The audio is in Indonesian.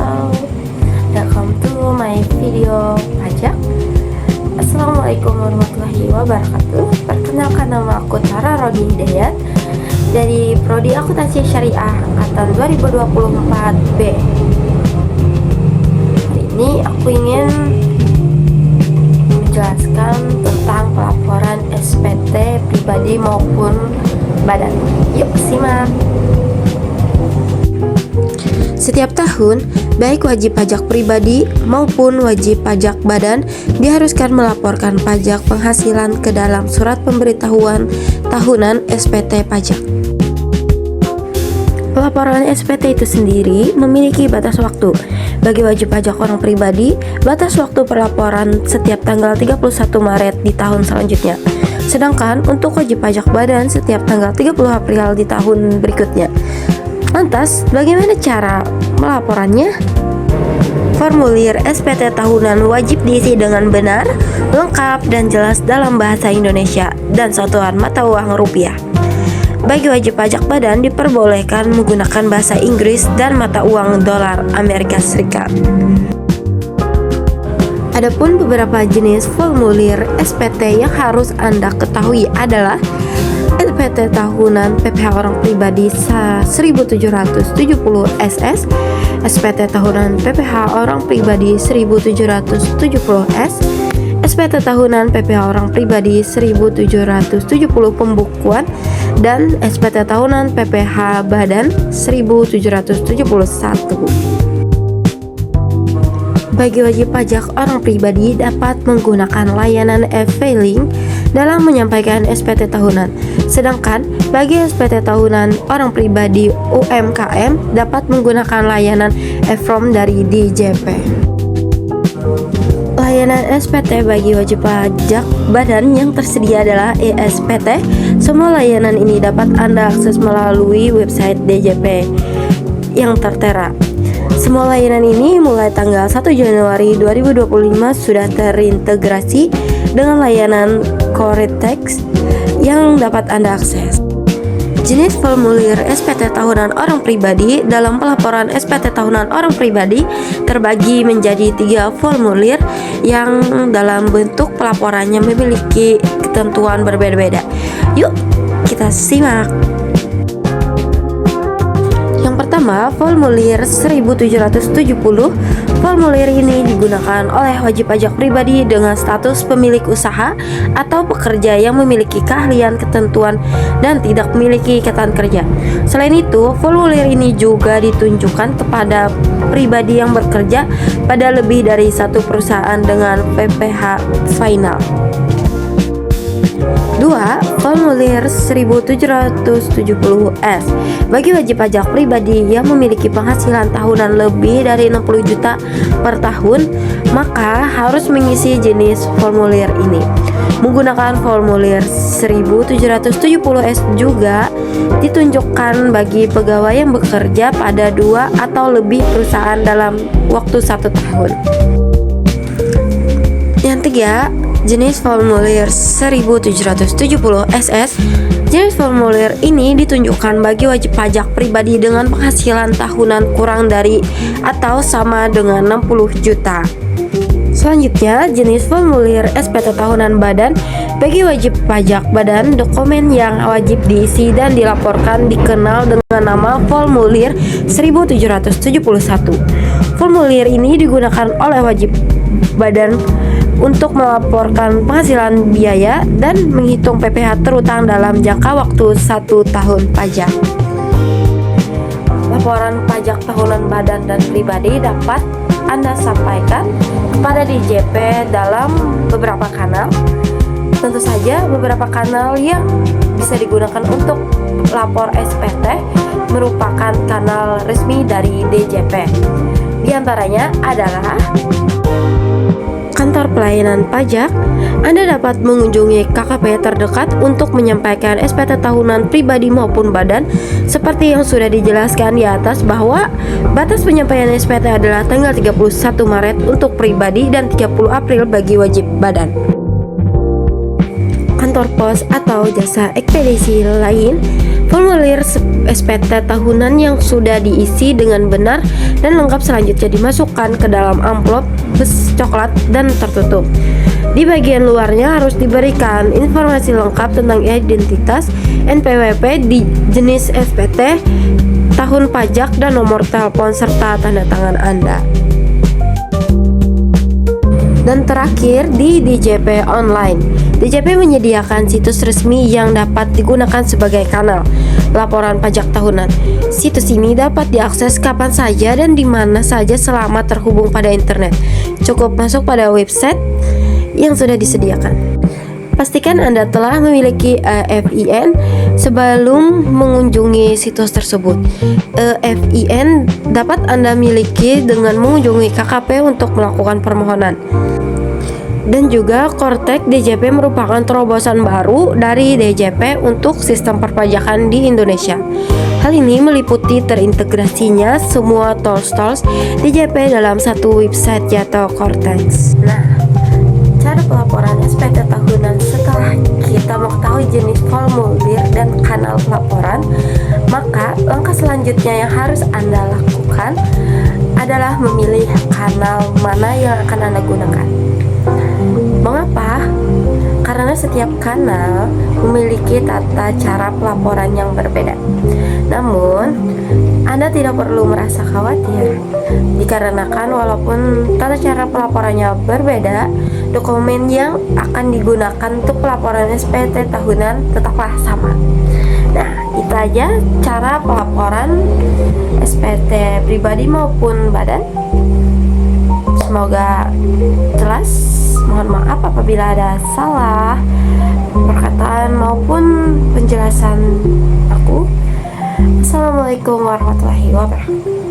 Halo, welcome to my video pajak. Assalamualaikum warahmatullahi wabarakatuh. Perkenalkan, nama aku Tara Rodi Hidayat dari Prodi Akuntansi Syariah angkatan 2024B. Hari ini aku ingin menjelaskan tentang pelaporan SPT pribadi maupun badan. Yuk simak. Setiap tahun, baik wajib pajak pribadi maupun wajib pajak badan diharuskan melaporkan pajak penghasilan ke dalam surat pemberitahuan tahunan SPT pajak. Pelaporan SPT itu sendiri memiliki batas waktu. Bagi wajib pajak orang pribadi, batas waktu pelaporan setiap tanggal 31 Maret di tahun selanjutnya. Sedangkan untuk wajib pajak badan setiap tanggal 30 April di tahun berikutnya. Lantas, bagaimana cara melaporannya? Formulir SPT tahunan wajib diisi dengan benar, lengkap, dan jelas dalam bahasa Indonesia dan satuan mata uang rupiah. Bagi wajib pajak badan diperbolehkan menggunakan bahasa Inggris dan mata uang dolar Amerika Serikat. Adapun beberapa jenis formulir SPT yang harus Anda ketahui adalah SPT tahunan PPh orang pribadi 1770 SS, SPT tahunan PPh orang pribadi 1770 S, SPT tahunan PPh orang pribadi 1770 pembukuan, dan SPT tahunan PPh badan 1771. Bagi wajib pajak orang pribadi dapat menggunakan layanan e-filing dalam menyampaikan SPT tahunan. Sedangkan bagi SPT tahunan orang pribadi UMKM dapat menggunakan layanan e-form dari DJP. Layanan SPT bagi wajib pajak badan yang tersedia adalah e-SPT. Semua layanan ini dapat Anda akses melalui website DJP yang tertera. Semua layanan ini mulai tanggal 1 Januari 2025 sudah terintegrasi dengan layanan Coritex yang dapat Anda akses. Jenis formulir SPT tahunan orang pribadi dalam pelaporan SPT tahunan orang pribadi terbagi menjadi 3 formulir yang dalam bentuk pelaporannya memiliki ketentuan berbeda-beda. Yuk kita simak. Pertama, formulir 1770. Formulir ini digunakan oleh wajib pajak pribadi dengan status pemilik usaha atau pekerja yang memiliki keahlian, ketentuan, dan tidak memiliki ikatan kerja. Selain itu, formulir ini juga ditunjukkan kepada pribadi yang bekerja pada lebih dari satu perusahaan dengan PPh final. 2. Formulir 1770S. Bagi wajib pajak pribadi yang memiliki penghasilan tahunan lebih dari 60 juta per tahun, maka harus mengisi jenis formulir ini. Menggunakan formulir 1770S juga ditunjukkan bagi pegawai yang bekerja pada 2 atau lebih perusahaan dalam waktu 1 tahun. Yang 3, jenis formulir 1770 SS. Jenis formulir ini ditunjukkan bagi wajib pajak pribadi dengan penghasilan tahunan kurang dari atau sama dengan 60 juta. Selanjutnya, jenis formulir SPT tahunan badan. Bagi wajib pajak badan, dokumen yang wajib diisi dan dilaporkan dikenal dengan nama formulir 1771. Formulir ini digunakan oleh wajib badan untuk melaporkan penghasilan biaya dan menghitung PPh terutang dalam jangka waktu 1 tahun pajak. Laporan pajak tahunan badan dan pribadi dapat Anda sampaikan kepada DJP dalam beberapa kanal. Tentu saja beberapa kanal yang bisa digunakan untuk lapor SPT merupakan kanal resmi dari DJP. Di antaranya adalah Kantor Pelayanan Pajak. Anda dapat mengunjungi KKP terdekat untuk menyampaikan SPT tahunan pribadi maupun badan. Seperti yang sudah dijelaskan di atas bahwa batas penyampaian SPT adalah tanggal 31 Maret untuk pribadi dan 30 April bagi wajib badan. Kantor kantor pos atau jasa ekspedisi lain, formulir SPT tahunan yang sudah diisi dengan benar dan lengkap selanjutnya dimasukkan ke dalam amplop bes coklat dan tertutup. Di bagian luarnya harus diberikan informasi lengkap tentang identitas, NPWP di jenis SPT, tahun pajak, dan nomor telepon serta tanda tangan Anda. Dan terakhir, di DJP Online. DJP menyediakan situs resmi yang dapat digunakan sebagai kanal laporan pajak tahunan. Situs ini dapat diakses kapan saja dan di mana saja selama terhubung pada internet. Cukup masuk pada website yang sudah disediakan. Pastikan Anda telah memiliki EFIN sebelum mengunjungi situs tersebut. EFIN dapat Anda miliki dengan mengunjungi KKP untuk melakukan permohonan. Dan juga Kortek DJP merupakan terobosan baru dari DJP untuk sistem perpajakan di Indonesia. Hal ini meliputi terintegrasinya semua tools DJP dalam satu website yaitu Kortex. Nah, cara pelaporan SPT tahunan setelah kita mengetahui jenis formulir dan kanal pelaporan, maka langkah selanjutnya yang harus Anda lakukan adalah memilih kanal mana yang akan Anda gunakan. Mengapa? Karena setiap kanal memiliki tata cara pelaporan yang berbeda. Namun, Anda tidak perlu merasa khawatir, dikarenakan walaupun tata cara pelaporannya berbeda, dokumen yang akan digunakan untuk pelaporan SPT tahunan tetaplah sama. Nah, itu aja cara pelaporan SPT pribadi maupun badan. Semoga jelas. Mohon maaf apabila ada salah perkataan maupun penjelasan aku. Assalamualaikum warahmatullahi wabarakatuh.